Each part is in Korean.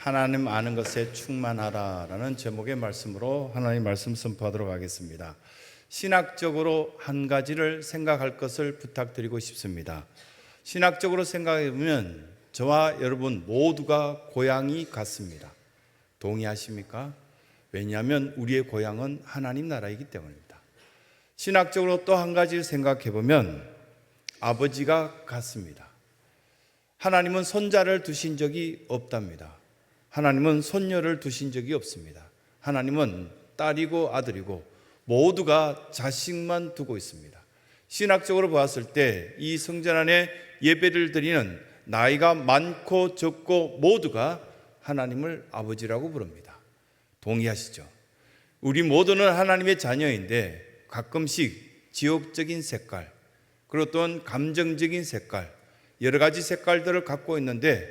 하나님 아는 것에 충만하라라는 제목의 말씀으로 하나님 말씀 선포하도록 하겠습니다. 신학적으로 한 가지를 생각할 것을 부탁드리고 싶습니다. 신학적으로 생각해 보면 저와 여러분 모두가 고향이 같습니다. 동의하십니까? 왜냐하면 우리의 고향은 하나님 나라이기 때문입니다. 신학적으로 또 한 가지를 생각해 보면 아버지가 같습니다. 하나님은 손자를 두신 적이 없답니다. 하나님은 손녀를 두신 적이 없습니다. 하나님은 딸이고 아들이고 모두가 자식만 두고 있습니다. 신학적으로 보았을 때 이 성전 안에 예배를 드리는 나이가 많고 적고 모두가 하나님을 아버지라고 부릅니다. 동의하시죠? 우리 모두는 하나님의 자녀인데 가끔씩 지역적인 색깔, 그리고 또한 감정적인 색깔, 여러 가지 색깔들을 갖고 있는데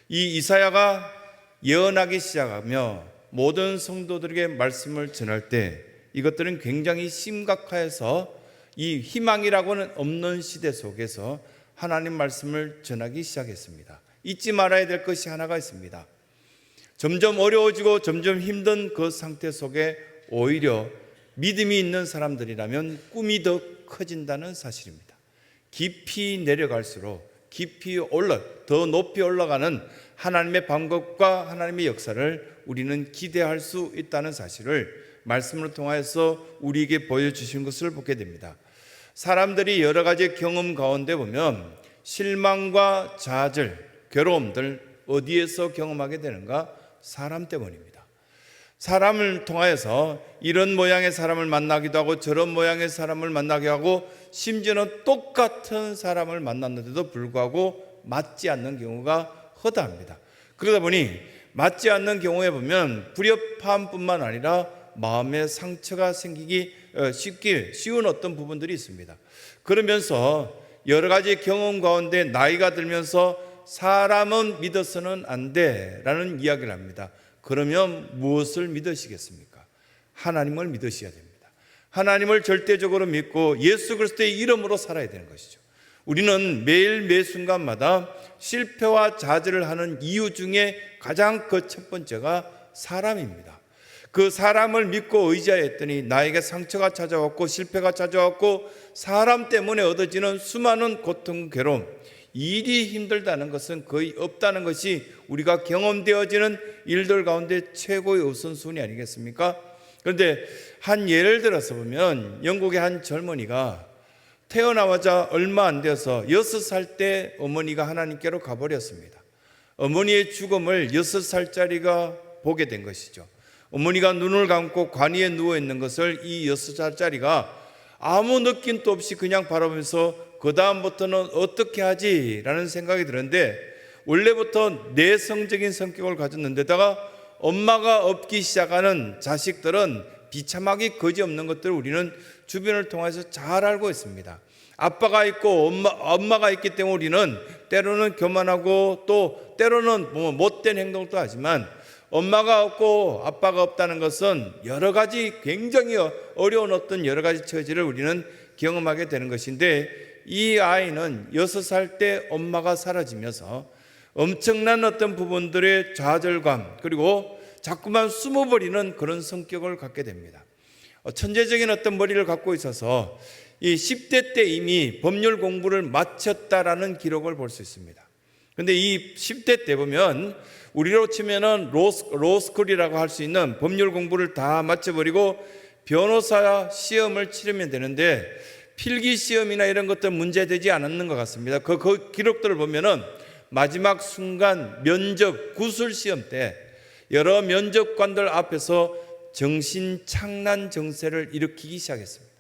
이 이사야가 예언하기 시작하며 모든 성도들에게 말씀을 전할 때 이것들은 굉장히 심각해서 이 희망이라고는 없는 시대 속에서 하나님 말씀을 전하기 시작했습니다. 잊지 말아야 될 것이 하나가 있습니다. 점점 어려워지고 점점 힘든 그 상태 속에 오히려 믿음이 있는 사람들이라면 꿈이 더 커진다는 사실입니다. 깊이 내려갈수록 깊이 더 높이 올라가는 하나님의 방법과 하나님의 역사를 우리는 기대할 수 있다는 사실을 말씀을 통해서 우리에게 보여주신 것을 보게 됩니다. 사람들이 여러 가지 경험 가운데 보면 실망과 좌절, 괴로움들 어디에서 경험하게 되는가? 사람 때문입니다. 사람을 통해서 이런 모양의 사람을 만나기도 하고 저런 모양의 사람을 만나게 하고 심지어는 똑같은 사람을 만났는데도 불구하고 맞지 않는 경우가 허다합니다. 그러다 보니 맞지 않는 경우에 보면 불협화음뿐만 아니라 마음에 상처가 생기기 쉬운 어떤 부분들이 있습니다. 그러면서 여러 가지 경험 가운데 나이가 들면서 사람은 믿어서는 안 돼라는 이야기를 합니다. 그러면 무엇을 믿으시겠습니까? 하나님을 믿으셔야 됩니다. 하나님을 절대적으로 믿고 예수 그리스도의 이름으로 살아야 되는 것이죠. 우리는 매일 매 순간마다 실패와 좌절을 하는 이유 중에 가장 그 첫 번째가 사람입니다. 그 사람을 믿고 의지하였더니 나에게 상처가 찾아왔고 실패가 찾아왔고 사람 때문에 얻어지는 수많은 고통, 괴로움, 일이 힘들다는 것은 거의 없다는 것이 우리가 경험되어지는 일들 가운데 최고의 우선순위 아니겠습니까? 그런데 한 예를 들어서 보면 영국의 한 젊은이가 태어나자마자 얼마 안 되어서 6살 때 어머니가 하나님께로 가버렸습니다. 어머니의 죽음을 6살짜리가 보게 된 것이죠. 어머니가 눈을 감고 관이에 누워있는 것을 이 6살짜리가 아무 느낌도 없이 그냥 바라보면서 그 다음부터는 어떻게 하지? 라는 생각이 드는데 원래부터 내성적인 성격을 가졌는데다가 엄마가 없기 시작하는 자식들은 비참하기 거지없는 것들을 우리는 주변을 통해서 잘 알고 있습니다. 아빠가 있고 엄마가 있기 때문에 우리는 때로는 교만하고 또 때로는 못된 행동도 하지만 엄마가 없고 아빠가 없다는 것은 여러 가지 굉장히 어려운 어떤 여러 가지 처지를 우리는 경험하게 되는 것인데 이 아이는 6살 때 엄마가 사라지면서 엄청난 어떤 부분들의 좌절감 그리고 자꾸만 숨어버리는 그런 성격을 갖게 됩니다. 천재적인 어떤 머리를 갖고 있어서 이 10대 때 이미 법률 공부를 마쳤다라는 기록을 볼 수 있습니다. 그런데 이 10대 때 보면 우리로 치면은 로스쿨이라고 할 수 있는 법률 공부를 다 마쳐버리고 변호사 시험을 치르면 되는데 필기 시험이나 이런 것들 문제되지 않았는 것 같습니다. 그 기록들을 보면은 마지막 순간 면접 구술 시험 때 여러 면접관들 앞에서 정신착란 증세를 일으키기 시작했습니다.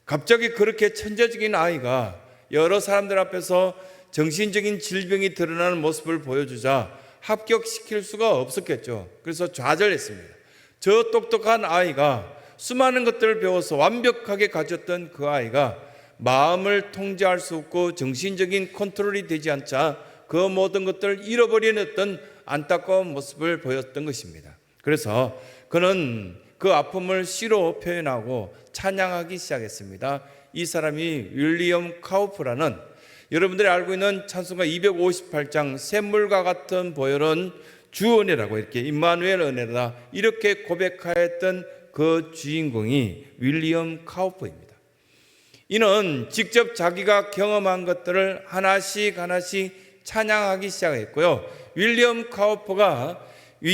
갑자기 그렇게 천재적인 아이가 여러 사람들 앞에서 정신적인 질병이 드러나는 모습을 보여주자 합격시킬 수가 없었겠죠. 그래서 좌절했습니다. 저 똑똑한 아이가 수많은 것들을 배워서 완벽하게 가졌던 그 아이가 마음을 통제할 수 없고 정신적인 컨트롤이 되지 않자 그 모든 것들을 잃어버리는 어떤 안타까운 모습을 보였던 것입니다. 그래서 그는 그 아픔을 시로 표현하고 찬양하기 시작했습니다. 이 사람이 윌리엄 카우프라는 여러분들이 알고 있는 찬송가 258장 샘물과 같은 보혈은 주 은혜라고 이렇게 임마누엘 은혜다 이렇게 고백하였던 그 주인공이 윌리엄 카우퍼입니다. 이는 직접 자기가 경험한 것들을 하나씩 찬양하기 시작했고요. 윌리엄 카우퍼가 왜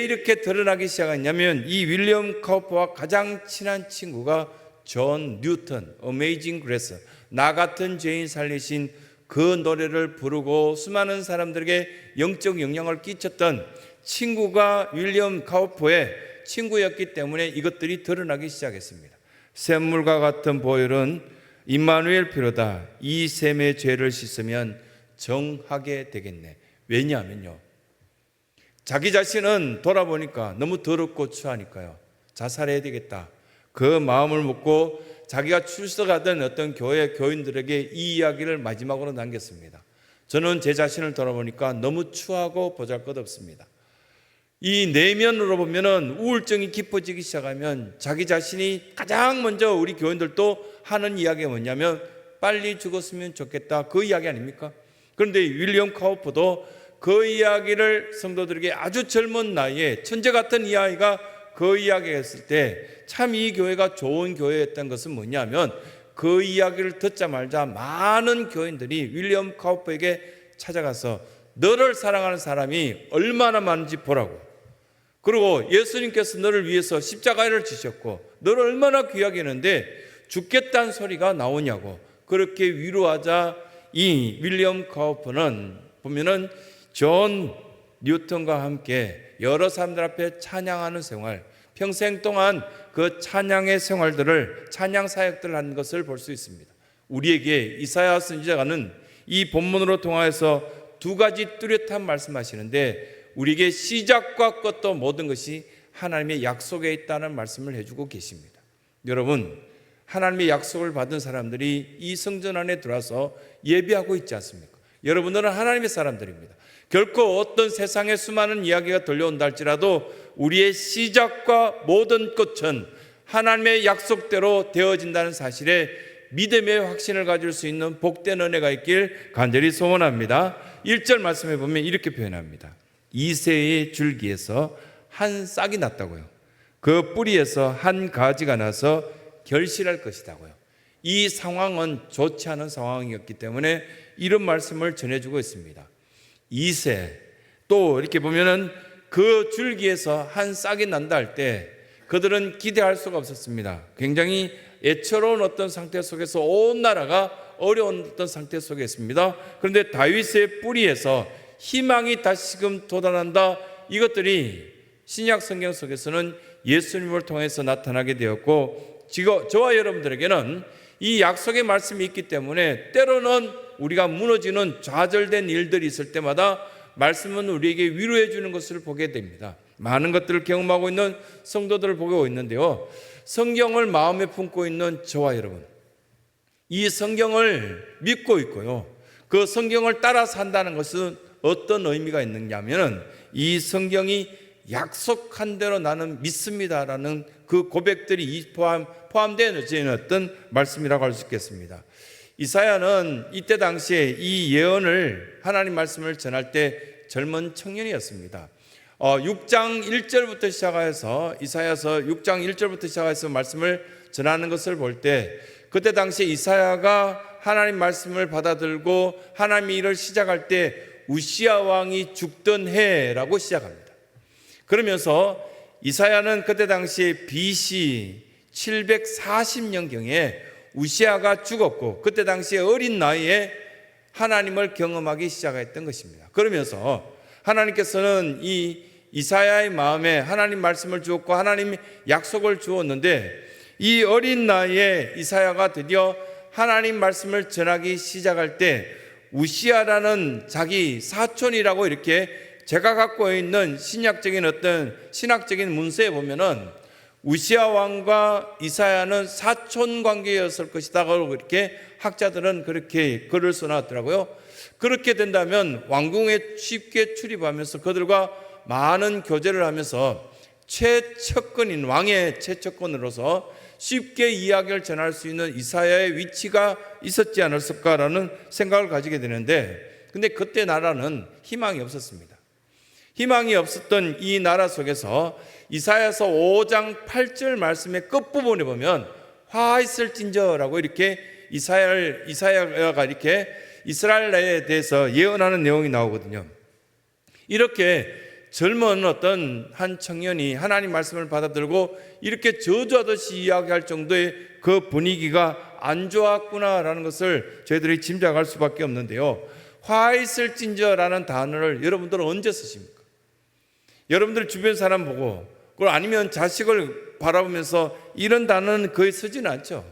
이렇게 드러나기 시작했냐면 이 윌리엄 카우퍼와 가장 친한 친구가 존 뉴턴, 어메이징 그레이스, 나 같은 죄인 살리신 그 노래를 부르고 수많은 사람들에게 영적 영향을 끼쳤던 친구가 윌리엄 카우퍼의 친구였기 때문에 이것들이 드러나기 시작했습니다. 샘물과 같은 보혈은 임마누엘 피로다. 이 셈의 죄를 씻으면 정하게 되겠네. 왜냐하면요, 자기 자신은 돌아보니까 너무 더럽고 추하니까요, 자살해야 되겠다. 그 마음을 먹고 자기가 출석하던 어떤 교회 교인들에게 이 이야기를 마지막으로 남겼습니다. 저는 제 자신을 돌아보니까 너무 추하고 보잘것없습니다. 이 내면으로 보면은 우울증이 깊어지기 시작하면 자기 자신이 가장 먼저 우리 교인들도 하는 이야기가 뭐냐면 빨리 죽었으면 좋겠다, 그 이야기 아닙니까? 그런데 윌리엄 카우퍼도 그 이야기를 성도들에게 아주 젊은 나이에 천재 같은 이 아이가 그 이야기를 했을 때 참 이 교회가 좋은 교회였던 것은 뭐냐면 그 이야기를 듣자마자 많은 교인들이 윌리엄 카우퍼에게 찾아가서 너를 사랑하는 사람이 얼마나 많은지 보라고, 그리고 예수님께서 너를 위해서 십자가를 지셨고 너를 얼마나 귀하게 했는데 죽겠다는 소리가 나오냐고 그렇게 위로하자 이 윌리엄 카우퍼는 보면은 존 뉴턴과 함께 여러 사람들 앞에 찬양하는 생활, 평생 동안 그 찬양의 생활들을, 찬양 사역들을 한 것을 볼 수 있습니다. 우리에게 이사야 선지자가는 이 본문으로 통하여서 두 가지 뚜렷한 말씀하시는데 우리에게 시작과 끝도 모든 것이 하나님의 약속에 있다는 말씀을 해주고 계십니다. 여러분, 하나님의 약속을 받은 사람들이 이 성전 안에 들어와서 예배하고 있지 않습니까? 여러분들은 하나님의 사람들입니다. 결코 어떤 세상의 수많은 이야기가 들려온다 할지라도 우리의 시작과 모든 끝은 하나님의 약속대로 되어진다는 사실에 믿음의 확신을 가질 수 있는 복된 은혜가 있길 간절히 소원합니다. 1절 말씀해 보면 이렇게 표현합니다. 이새의 줄기에서 한 싹이 났다고요. 그 뿌리에서 한 가지가 나서 결실할 것이다고요. 이 상황은 좋지 않은 상황이었기 때문에 이런 말씀을 전해주고 있습니다. 이새, 또 이렇게 보면은 그 줄기에서 한 싹이 난다 할 때 그들은 기대할 수가 없었습니다. 굉장히 애처로운 어떤 상태 속에서 온 나라가 어려운 어떤 상태 속에 있습니다. 그런데 다윗의 뿌리에서 희망이 다시금 돋아난다, 이것들이 신약 성경 속에서는 예수님을 통해서 나타나게 되었고, 저와 여러분들에게는 이 약속의 말씀이 있기 때문에 때로는 우리가 무너지는 좌절된 일들이 있을 때마다 말씀은 우리에게 위로해 주는 것을 보게 됩니다. 많은 것들을 경험하고 있는 성도들을 보고 있는데요, 성경을 마음에 품고 있는 저와 여러분, 이 성경을 믿고 있고요, 그 성경을 따라 산다는 것은 어떤 의미가 있느냐면 이 성경이 약속한 대로 나는 믿습니다라는 그 고백들이 포함되어 어떤 말씀이라고 할 수 있겠습니다. 이사야는 이때 당시에 이 예언을, 하나님 말씀을 전할 때 젊은 청년이었습니다. 6장 1절부터 시작해서, 이사야서 6장 1절부터 시작해서 말씀을 전하는 것을 볼 때 그때 당시에 이사야가 하나님 말씀을 받아들고 하나님의 일을 시작할 때 우시야 왕이 죽던 해라고 시작합니다. 그러면서 이사야는 그때 당시에 BC 740년경에 우시야가 죽었고 그때 당시에 어린 나이에 하나님을 경험하기 시작했던 것입니다. 그러면서 하나님께서는 이 이사야의 마음에 하나님 말씀을 주었고 하나님 약속을 주었는데, 이 어린 나이에 이사야가 드디어 하나님 말씀을 전하기 시작할 때 우시야라는 자기 사촌이라고 이렇게 제가 갖고 있는 신약적인 어떤 신학적인 문서에 보면은 우시야 왕과 이사야는 사촌 관계였을 것이다라고 이렇게 학자들은 그렇게 글을 써놨더라고요. 그렇게 된다면 왕궁에 쉽게 출입하면서 그들과 많은 교제를 하면서 최측근인 왕의 최측근으로서 쉽게 이야기를 전할 수 있는 이사야의 위치가 있었지 않았을까라는 생각을 가지게 되는데, 근데 그때 나라는 희망이 없었습니다. 희망이 없었던 이 나라 속에서 이사야서 5장 8절 말씀의 끝부분에 보면 화 있을진저라고 이렇게 이사야가 이렇게 이스라엘에 대해서 예언하는 내용이 나오거든요. 이렇게 젊은 어떤 한 청년이 하나님 말씀을 받아들고 이렇게 저주하듯이 이야기할 정도의 그 분위기가 안 좋았구나라는 것을 저희들이 짐작할 수밖에 없는데요. 화 있을진저라는 단어를 여러분들은 언제 쓰십니까? 여러분들 주변 사람 보고, 그리고 아니면 자식을 바라보면서 이런 단어는 거의 쓰지는 않죠.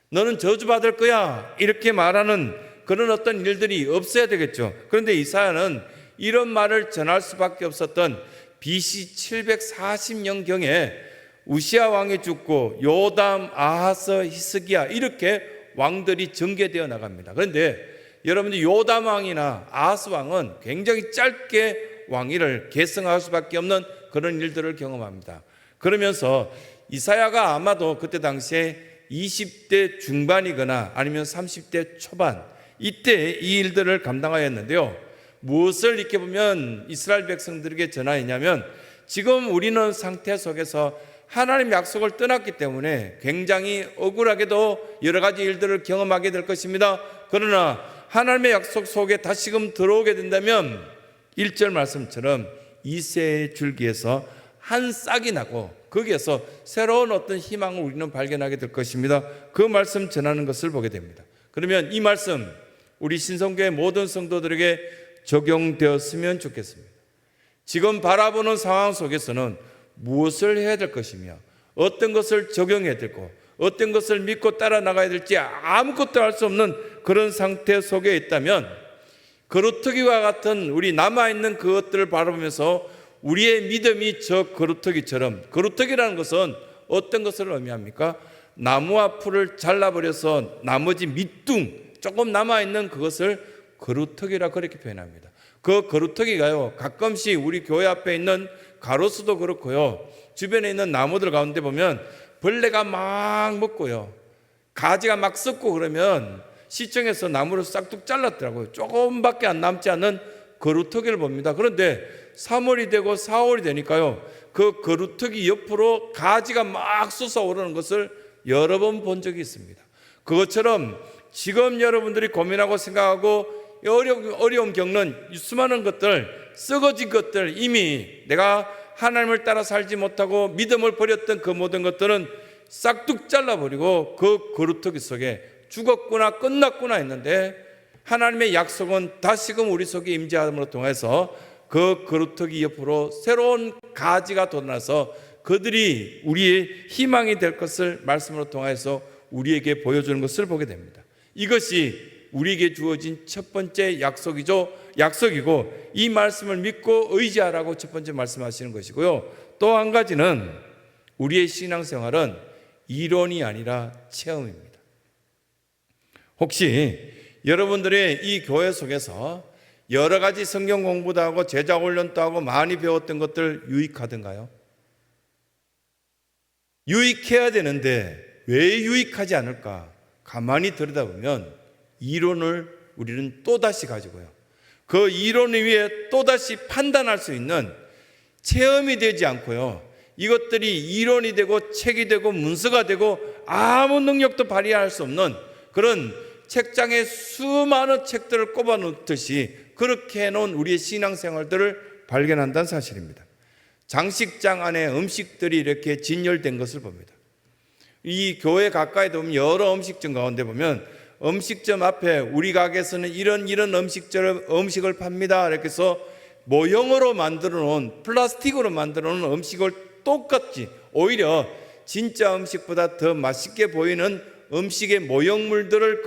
너는 저주받을 거야 이렇게 말하는 그런 어떤 일들이 없어야 되겠죠. 그런데 이사야는 이런 말을 전할 수밖에 없었던 BC 740년경에 우시아 왕이 죽고 요담, 아하스, 히스기야 이렇게 왕들이 전개되어 나갑니다. 그런데 여러분들 요담 왕이나 아하스 왕은 굉장히 짧게 왕위를 계승할 수밖에 없는 그런 일들을 경험합니다. 그러면서 이사야가 아마도 그때 당시에 20대 중반이거나 아니면 30대 초반 이때 이 일들을 감당하였는데요. 무엇을 이렇게 보면 이스라엘 백성들에게 전하였냐면, 지금 우리는 상태 속에서 하나님 약속을 떠났기 때문에 굉장히 억울하게도 여러 가지 일들을 경험하게 될 것입니다. 그러나 하나님의 약속 속에 다시금 들어오게 된다면 1절 말씀처럼 이새의 줄기에서 한 싹이 나고 거기에서 새로운 어떤 희망을 우리는 발견하게 될 것입니다. 그 말씀 전하는 것을 보게 됩니다. 그러면 이 말씀 우리 신성교회 모든 성도들에게 적용되었으면 좋겠습니다. 지금 바라보는 상황 속에서는 무엇을 해야 될 것이며 어떤 것을 적용해야 되고 어떤 것을 믿고 따라 나가야 될지 아무것도 알 수 없는 그런 상태 속에 있다면, 거루터기와 같은 우리 남아있는 그것들을 바라보면서 우리의 믿음이 저 거루터기처럼, 거루터기라는 것은 어떤 것을 의미합니까? 나무와 풀을 잘라버려서 나머지 밑둥 조금 남아있는 그것을 거루터기라 그렇게 표현합니다. 그 거루터기가요, 가끔씩 우리 교회 앞에 있는 가로수도 그렇고요, 주변에 있는 나무들 가운데 보면 벌레가 막 먹고요, 가지가 막 썩고 그러면 시청에서 나무를 싹둑 잘랐더라고요. 조금밖에 안 남지 않는 거루터기를 봅니다. 그런데 3월이 되고 4월이 되니까요, 그 거루터기 옆으로 가지가 막 솟아오르는 것을 여러 번 본 적이 있습니다. 그것처럼 지금 여러분들이 고민하고 생각하고 어려움 겪는 수많은 것들, 썩어진 것들, 이미 내가 하나님을 따라 살지 못하고 믿음을 버렸던 그 모든 것들은 싹둑 잘라버리고 그 거루터기 속에 죽었구나 끝났구나 했는데, 하나님의 약속은 다시금 우리 속에 임재함으로 통해서 그 거루터기 옆으로 새로운 가지가 돋아나서 그들이 우리의 희망이 될 것을 말씀으로 통해서 우리에게 보여주는 것을 보게 됩니다. 이것이 우리에게 주어진 첫 번째 약속이고 이 말씀을 믿고 의지하라고 첫 번째 말씀하시는 것이고요. 또 한 가지는 우리의 신앙생활은 이론이 아니라 체험입니다. 혹시 여러분들의 이 교회 속에서 여러 가지 성경 공부도 하고 제자 훈련도 하고 많이 배웠던 것들 유익하던가요? 유익해야 되는데 왜 유익하지 않을까? 가만히 들여다보면 이론을 우리는 또다시 가지고요, 그 이론 위에 또다시 판단할 수 있는 체험이 되지 않고요, 이것들이 이론이 되고 책이 되고 문서가 되고 아무 능력도 발휘할 수 없는 그런 책장에 수많은 책들을 꼽아 놓듯이 그렇게 해놓은 우리의 신앙생활들을 발견한다는 사실입니다. 장식장 안에 음식들이 이렇게 진열된 것을 봅니다. 이 교회 가까이 보면 여러 음식점 가운데 보면 음식점 앞에 우리 가게에서는 이런 음식을 팝니다 이렇게 해서 모형으로 만들어 놓은, 플라스틱으로 만들어 놓은 음식을 똑같이, 오히려 진짜 음식보다 더 맛있게 보이는 음식의 모형물들을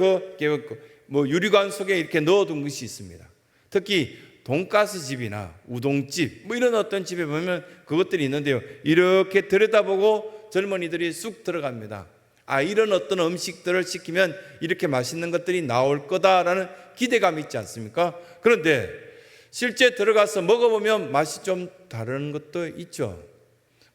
유리관 속에 이렇게 넣어둔 것이 있습니다. 특히 돈가스 집이나 우동집 이런 어떤 집에 보면 그것들이 있는데요, 이렇게 들여다보고 젊은이들이 쑥 들어갑니다. 이런 어떤 음식들을 시키면 이렇게 맛있는 것들이 나올 거다라는 기대감이 있지 않습니까? 그런데 실제 들어가서 먹어보면 맛이 좀 다른 것도 있죠.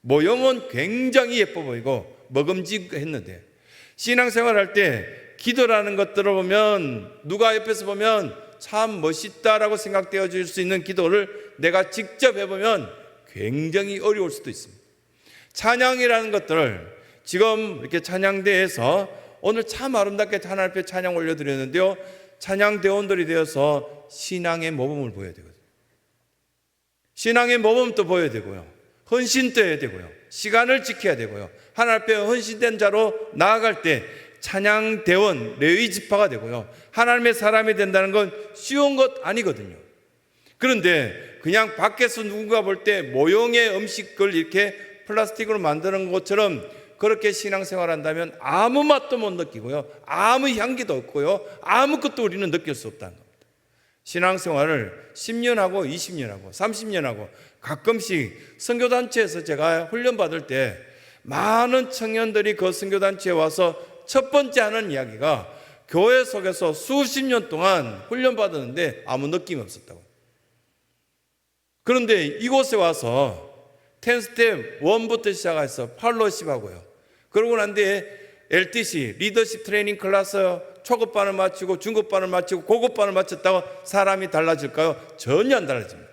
모형은 굉장히 예뻐 보이고 먹음직했는데, 신앙생활 할 때 기도라는 것들을 보면 누가 옆에서 보면 참 멋있다라고 생각되어질 수 있는 기도를 내가 직접 해보면 굉장히 어려울 수도 있습니다. 찬양이라는 것들을 지금 이렇게 찬양대에서 오늘 참 아름답게 하나님 앞에 찬양 올려드렸는데요, 찬양대원들이 되어서 신앙의 모범을 보여야 되거든요. 신앙의 모범도 보여야 되고요, 헌신도 해야 되고요, 시간을 지켜야 되고요, 하나님 앞에 헌신된 자로 나아갈 때 찬양대원, 레위 지파가 되고요, 하나님의 사람이 된다는 건 쉬운 것 아니거든요. 그런데 그냥 밖에서 누군가 볼 때 모형의 음식을 이렇게 플라스틱으로 만드는 것처럼 그렇게 신앙생활 한다면 아무 맛도 못 느끼고요, 아무 향기도 없고요, 아무것도 우리는 느낄 수 없다는 겁니다. 신앙생활을 10년 하고 20년 하고 30년 하고 가끔씩 선교단체에서 제가 훈련받을 때 많은 청년들이 그 선교단체에 와서 첫 번째 하는 이야기가 교회 속에서 수십 년 동안 훈련받았는데 아무 느낌이 없었다고. 그런데 이곳에 와서 10스텝 1부터 시작해서 팔로우십 하고요, 그러고 난 뒤에 LTC 리더십 트레이닝 클래스 초급반을 마치고 중급반을 마치고 고급반을 마쳤다고 사람이 달라질까요? 전혀 안 달라집니다.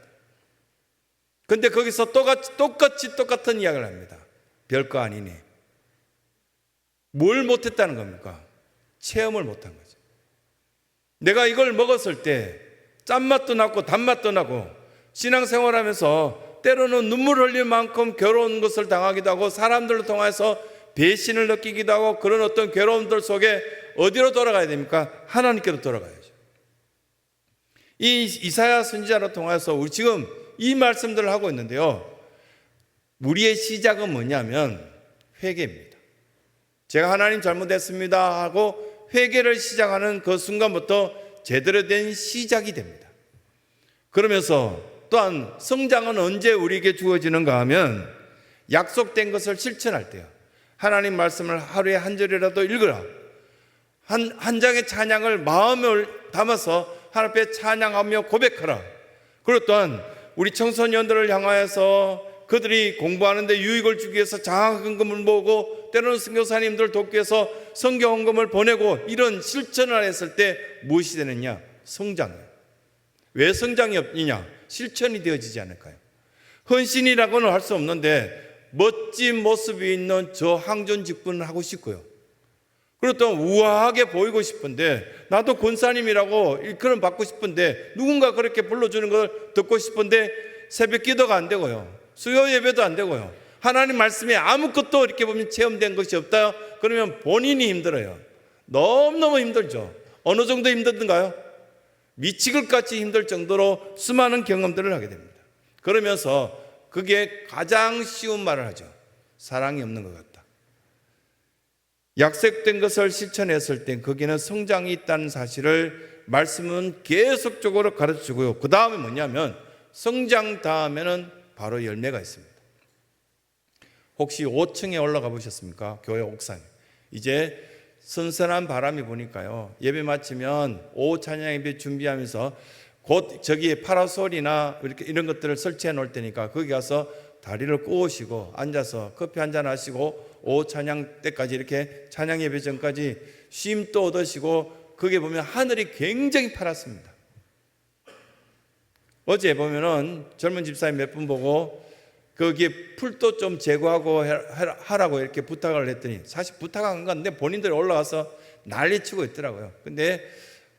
근데 거기서 똑같은 이야기를 합니다. 별거 아니네. 뭘 못했다는 겁니까? 체험을 못한 거죠. 내가 이걸 먹었을 때 짠맛도 나고 단맛도 나고 신앙생활하면서 때로는 눈물 흘릴 만큼 괴로운 것을 당하기도 하고 사람들을 통해서 배신을 느끼기도 하고 그런 어떤 괴로움들 속에 어디로 돌아가야 됩니까? 하나님께로 돌아가야죠. 이 이사야 선지자를 통해서 우리 지금 이 말씀들을 하고 있는데요, 우리의 시작은 뭐냐면 회개입니다. 제가 하나님 잘못했습니다 하고 회개를 시작하는 그 순간부터 제대로 된 시작이 됩니다. 그러면서 또한 성장은 언제 우리에게 주어지는가 하면 약속된 것을 실천할 때요. 하나님 말씀을 하루에 한 절이라도 읽으라. 한 장의 찬양을 마음을 담아서 하나님 앞에 찬양하며 고백하라. 그리고 또한 우리 청소년들을 향하여서 그들이 공부하는데 유익을 주기 위해서 장학금을 모으고 때로는 선교사님들 돕기 위해서 선교헌금을 보내고 이런 실천을 했을 때 무엇이 되느냐? 성장이에요. 왜 성장이 없느냐? 실천이 되어지지 않을까요? 헌신이라고는 할 수 없는데 멋진 모습이 있는 저 항존 직분을 하고 싶고요, 그리고 또 우아하게 보이고 싶은데 나도 권사님이라고 일컬음 받고 싶은데 누군가 그렇게 불러주는 걸 듣고 싶은데 새벽 기도가 안 되고요, 수요 예배도 안 되고요, 하나님 말씀에 아무것도 이렇게 보면 체험된 것이 없다. 그러면 본인이 힘들어요. 너무너무 힘들죠. 어느 정도 힘들던가요? 미칠 것 같이 힘들 정도로 수많은 경험들을 하게 됩니다. 그러면서 그게 가장 쉬운 말을 하죠. 사랑이 없는 것 같다. 약속된 것을 실천했을 때 거기는 성장이 있다는 사실을 말씀은 계속적으로 가르쳐주고요. 그 다음에 뭐냐면 성장 다음에는 바로 열매가 있습니다. 혹시 5층에 올라가 보셨습니까? 교회 옥상에. 이제 선선한 바람이 부니까요, 예배 마치면 오후 찬양 예배 준비하면서 곧 저기에 파라솔이나 이렇게 이런 것들을 설치해 놓을 테니까 거기 가서 다리를 꼬으시고 앉아서 커피 한잔 하시고 오후 찬양 때까지 이렇게 찬양 예배 전까지 쉼도 얻으시고, 거기에 보면 하늘이 굉장히 파랗습니다. 어제 보면은 젊은 집사님 몇 분 보고 거기에 풀도 좀 제거하고 하라고 이렇게 부탁을 했더니 사실 부탁한 건데 본인들이 올라가서 난리치고 있더라고요. 근데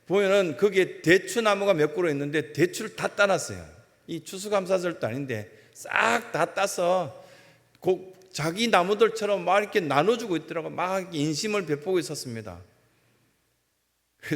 보면은 거기에 대추나무가 몇 그루 있는데 대추를 다 따놨어요. 이 추수감사절도 아닌데 싹 다 따서 자기 나무들처럼 막 이렇게 나눠주고 있더라고요. 막 인심을 베푸고 있었습니다.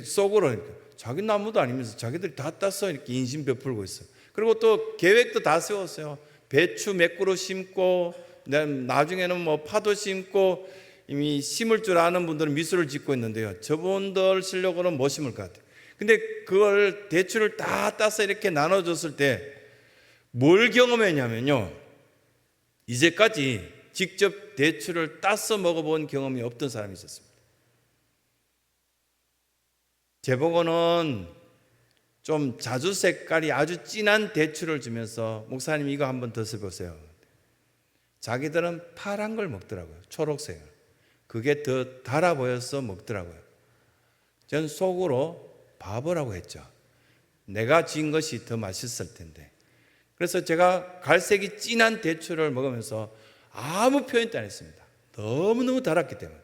속으로 자기 나무도 아니면서 자기들이 다 따서 이렇게 인심 베풀고 있어요. 그리고 또 계획도 다 세웠어요. 배추 몇 그루 심고 나중에는 뭐 파도 심고, 이미 심을 줄 아는 분들은 미술을 짓고 있는데요, 저분들 실력으로는 못 심을 것 같아요. 근데 그걸 대추를 다 따서 이렇게 나눠줬을 때 뭘 경험했냐면요, 이제까지 직접 대추를 따서 먹어본 경험이 없던 사람이 있었습니다. 제보고는 좀 자주 색깔이 아주 진한 대추를 주면서 목사님 이거 한번 드셔보세요. 자기들은 파란 걸 먹더라고요. 초록색을. 그게 더 달아 보여서 먹더라고요. 전 속으로 바보라고 했죠. 내가 지은 것이 더 맛있을 텐데. 그래서 제가 갈색이 진한 대추를 먹으면서 아무 표현도 안 했습니다. 너무너무 달았기 때문에.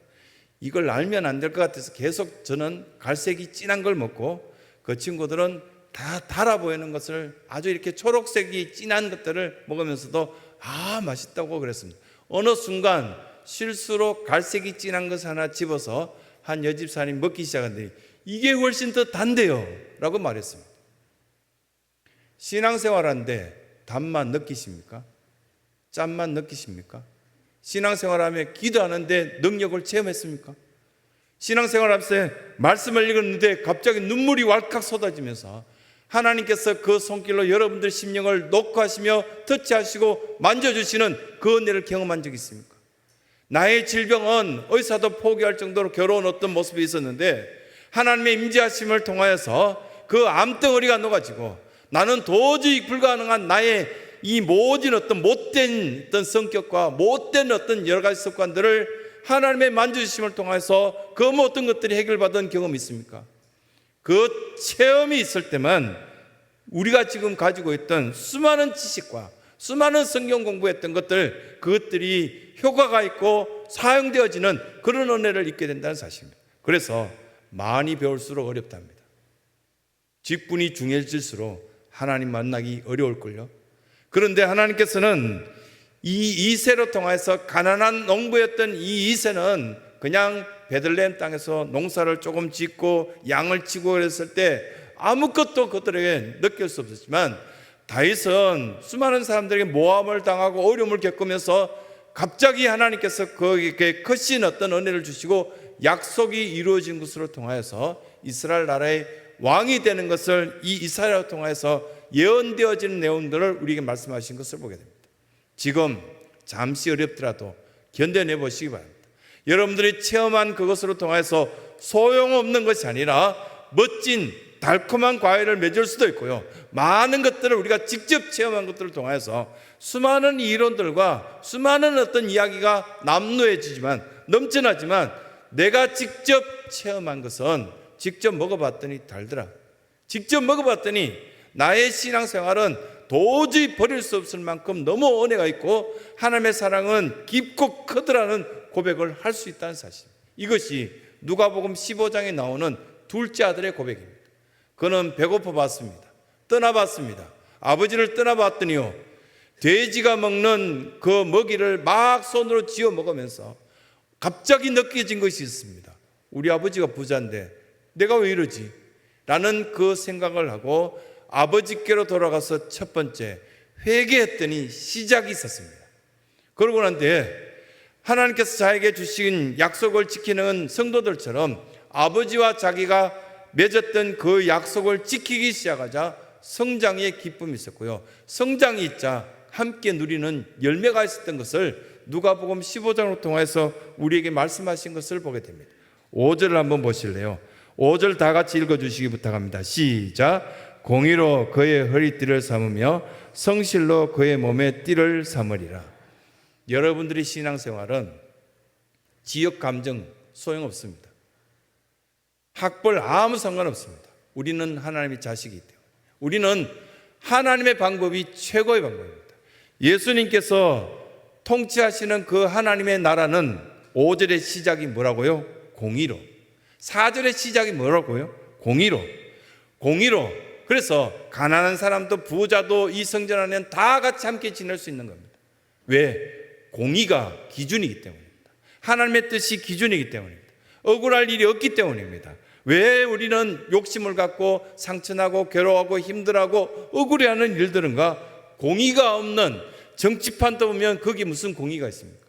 이걸 알면 안 될 것 같아서 계속 저는 갈색이 진한 걸 먹고, 그 친구들은 다 달아 보이는 것을, 아주 이렇게 초록색이 진한 것들을 먹으면서도 맛있다고 그랬습니다. 어느 순간 실수로 갈색이 진한 것 하나 집어서 한 여집사님 먹기 시작하는데, 이게 훨씬 더 단데요 라고 말했습니다. 신앙생활하는데 단맛 느끼십니까? 짠맛 느끼십니까? 신앙생활하며 기도하는데 능력을 체험했습니까? 신앙생활하면서 말씀을 읽었는데 갑자기 눈물이 왈칵 쏟아지면서 하나님께서 그 손길로 여러분들 심령을 녹화하시며 터치하시고 만져주시는 그 은혜를 경험한 적이 있습니까? 나의 질병은 의사도 포기할 정도로 괴로운 어떤 모습이 있었는데, 하나님의 임재하심을 통하여서 그 암덩어리가 녹아지고, 나는 도저히 불가능한 나의 이 모든 어떤 못된 어떤 성격과 못된 어떤 여러 가지 습관들을 하나님의 만져주심을 통해서 그 모든 것들이 해결받은 경험이 있습니까? 그 체험이 있을 때만 우리가 지금 가지고 있던 수많은 지식과 수많은 성경 공부했던 것들, 그것들이 효과가 있고 사용되어지는 그런 은혜를 입게 된다는 사실입니다. 그래서 많이 배울수록 어렵답니다. 직분이 중요해질수록 하나님 만나기 어려울걸요. 그런데 하나님께서는 이 이새로 통해서 가난한 농부였던 이 이새는 그냥 베들레헴 땅에서 농사를 조금 짓고 양을 치고 그랬을 때 아무것도 그들에게 느낄 수 없었지만, 다윗은 수많은 사람들에게 모함을 당하고 어려움을 겪으면서 갑자기 하나님께서 그에게 크신 어떤 은혜를 주시고 약속이 이루어진 것으로 통하여서 이스라엘 나라의 왕이 되는 것을 이 이사야를 통해서 예언되어지는 내용들을 우리에게 말씀하신 것을 보게 됩니다. 지금 잠시 어렵더라도 견뎌내 보시기 바랍니다. 여러분들이 체험한 그것으로 통해서 소용없는 것이 아니라 멋진 달콤한 과일을 맺을 수도 있고요, 많은 것들을 우리가 직접 체험한 것들을 통해서 수많은 이론들과 수많은 어떤 이야기가 남루해지지만, 넘쳐나지만, 내가 직접 체험한 것은 직접 먹어봤더니 달더라. 직접 먹어봤더니 나의 신앙생활은 도저히 버릴 수 없을 만큼 너무 은혜가 있고 하나님의 사랑은 깊고 크더라는 고백을 할 수 있다는 사실. 이것이 누가복음 15장에 나오는 둘째 아들의 고백입니다. 그는 배고파 봤습니다. 떠나봤습니다. 아버지를 떠나봤더니요, 돼지가 먹는 그 먹이를 막 손으로 쥐어 먹으면서 갑자기 느껴진 것이 있습니다. 우리 아버지가 부자인데 내가 왜 이러지? 라는 그 생각을 하고 아버지께로 돌아가서 첫 번째 회개했더니 시작이 있었습니다. 그러고 난 뒤에 하나님께서 자에게 주신 약속을 지키는 성도들처럼 아버지와 자기가 맺었던 그 약속을 지키기 시작하자 성장의 기쁨이 있었고요, 성장이 있자 함께 누리는 열매가 있었던 것을 누가복음 15장을 통해서 우리에게 말씀하신 것을 보게 됩니다. 5절을 한번 보실래요? 5절 다 같이 읽어주시기 부탁합니다. 시작. 공의로 그의 허리띠를 삼으며 성실로 그의 몸에 띠를 삼으리라. 여러분들의 신앙생활은 지역 감정 소용없습니다. 학벌 아무 상관없습니다. 우리는 하나님의 자식이기 때문에 우리는 하나님의 방법이 최고의 방법입니다. 예수님께서 통치하시는 그 하나님의 나라는 5절의 시작이 뭐라고요? 공의로. 4절의 시작이 뭐라고요? 공의로. 공의로. 그래서 가난한 사람도 부자도 이 성전 안에는 다 같이 함께 지낼 수 있는 겁니다. 왜? 공의가 기준이기 때문입니다. 하나님의 뜻이 기준이기 때문입니다. 억울할 일이 없기 때문입니다. 왜 우리는 욕심을 갖고 상처나고 괴로워하고 힘들어하고 억울해하는 일들은가? 공의가 없는 정치판도 보면 거기 무슨 공의가 있습니까?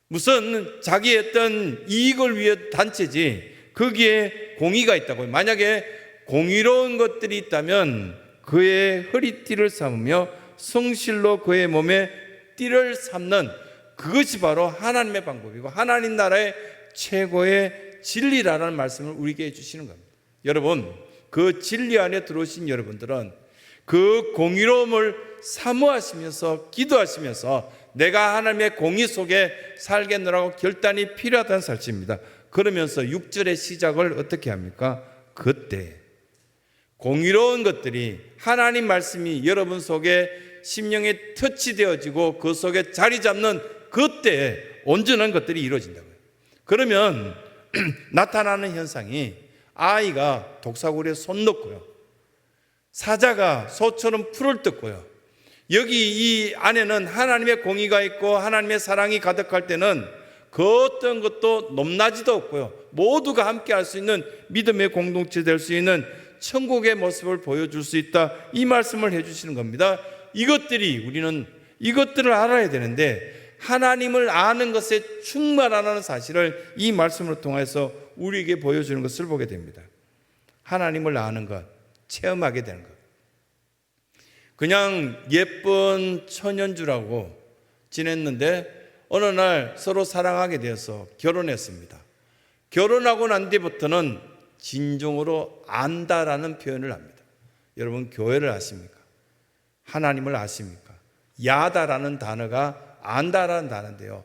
무슨 자기의 어떤 이익을 위해 단체지 거기에 공의가 있다고요. 만약에 공의로운 것들이 있다면 그의 허리띠를 삼으며 성실로 그의 몸에 띠를 삼는 그것이 바로 하나님의 방법이고 하나님 나라의 최고의 진리라는 말씀을 우리에게 해주시는 겁니다. 여러분, 그 진리 안에 들어오신 여러분들은 그 공의로움을 사모하시면서 기도하시면서 내가 하나님의 공의 속에 살겠노라고 결단이 필요하다는 사실입니다. 그러면서 6절의 시작을 어떻게 합니까? 그때 공의로운 것들이 하나님 말씀이 여러분 속에 심령에 터치되어지고 그 속에 자리 잡는 그때에 온전한 것들이 이루어진다고요. 그러면 나타나는 현상이 아이가 독사구리에 손 넣고요, 사자가 소처럼 풀을 뜯고요, 여기 이 안에는 하나님의 공의가 있고 하나님의 사랑이 가득할 때는 그 어떤 것도 높낮이도 없고요, 모두가 함께 할 수 있는 믿음의 공동체 될 수 있는 천국의 모습을 보여줄 수 있다, 이 말씀을 해주시는 겁니다. 우리는 이것들을 알아야 되는데 하나님을 아는 것에 충만하다는 사실을 이 말씀을 통해서 우리에게 보여주는 것을 보게 됩니다. 하나님을 아는 것, 체험하게 되는 것. 그냥 예쁜 처년주라고 지냈는데 어느 날 서로 사랑하게 되어서 결혼했습니다. 결혼하고 난 뒤부터는 진정으로 안다라는 표현을 합니다. 여러분, 교회를 아십니까? 하나님을 아십니까? 야다라는 단어가 안다라는 단어인데요,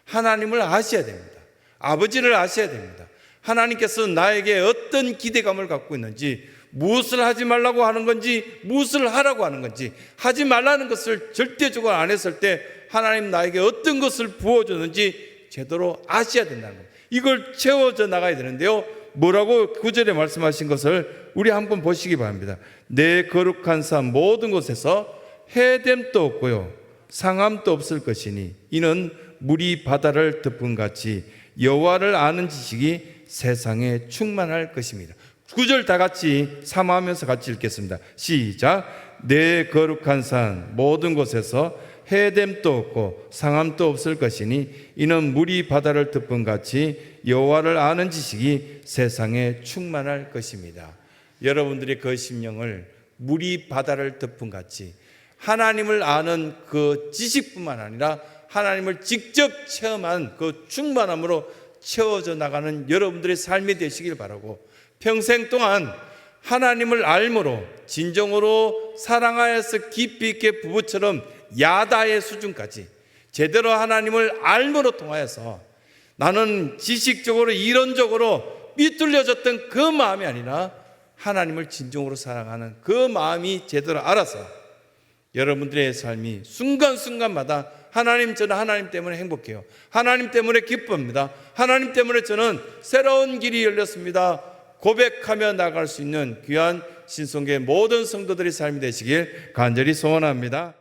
하나님을 아셔야 됩니다. 아버지를 아셔야 됩니다. 하나님께서 나에게 어떤 기대감을 갖고 있는지, 무엇을 하지 말라고 하는 건지, 무엇을 하라고 하는 건지, 하지 말라는 것을 절대적으로 안 했을 때 하나님 나에게 어떤 것을 부어줬는지 제대로 아셔야 된다는 겁니다. 이걸 채워져 나가야 되는데요, 뭐라고 9절에 말씀하신 것을 우리 한번 보시기 바랍니다. 내 거룩한 산 모든 곳에서 해됨도 없고요, 상함도 없을 것이니 이는 물이 바다를 덮은 같이 여호와를 아는 지식이 세상에 충만할 것입니다. 9절 다 같이 사모하면서 같이 읽겠습니다. 시작. 내 거룩한 산 모든 곳에서 해됨도 없고 상함도 없을 것이니 이는 물이 바다를 덮은 같이 여호와를 아는 지식이 세상에 충만할 것입니다. 여러분들의 그 심령을 물이 바다를 덮은 같이 하나님을 아는 그 지식뿐만 아니라 하나님을 직접 체험한 그 충만함으로 채워져 나가는 여러분들의 삶이 되시길 바라고, 평생 동안 하나님을 알므로 진정으로 사랑하여서 깊이 있게 부부처럼 야다의 수준까지 제대로 하나님을 알므로 통하여서 나는 지식적으로 이론적으로 삐뚤려졌던 그 마음이 아니라 하나님을 진정으로 사랑하는 그 마음이 제대로 알아서 여러분들의 삶이 순간순간마다 하나님, 저는 하나님 때문에 행복해요, 하나님 때문에 기쁩니다, 하나님 때문에 저는 새로운 길이 열렸습니다 고백하며 나갈 수 있는 귀한 신성교회 모든 성도들의 삶이 되시길 간절히 소원합니다.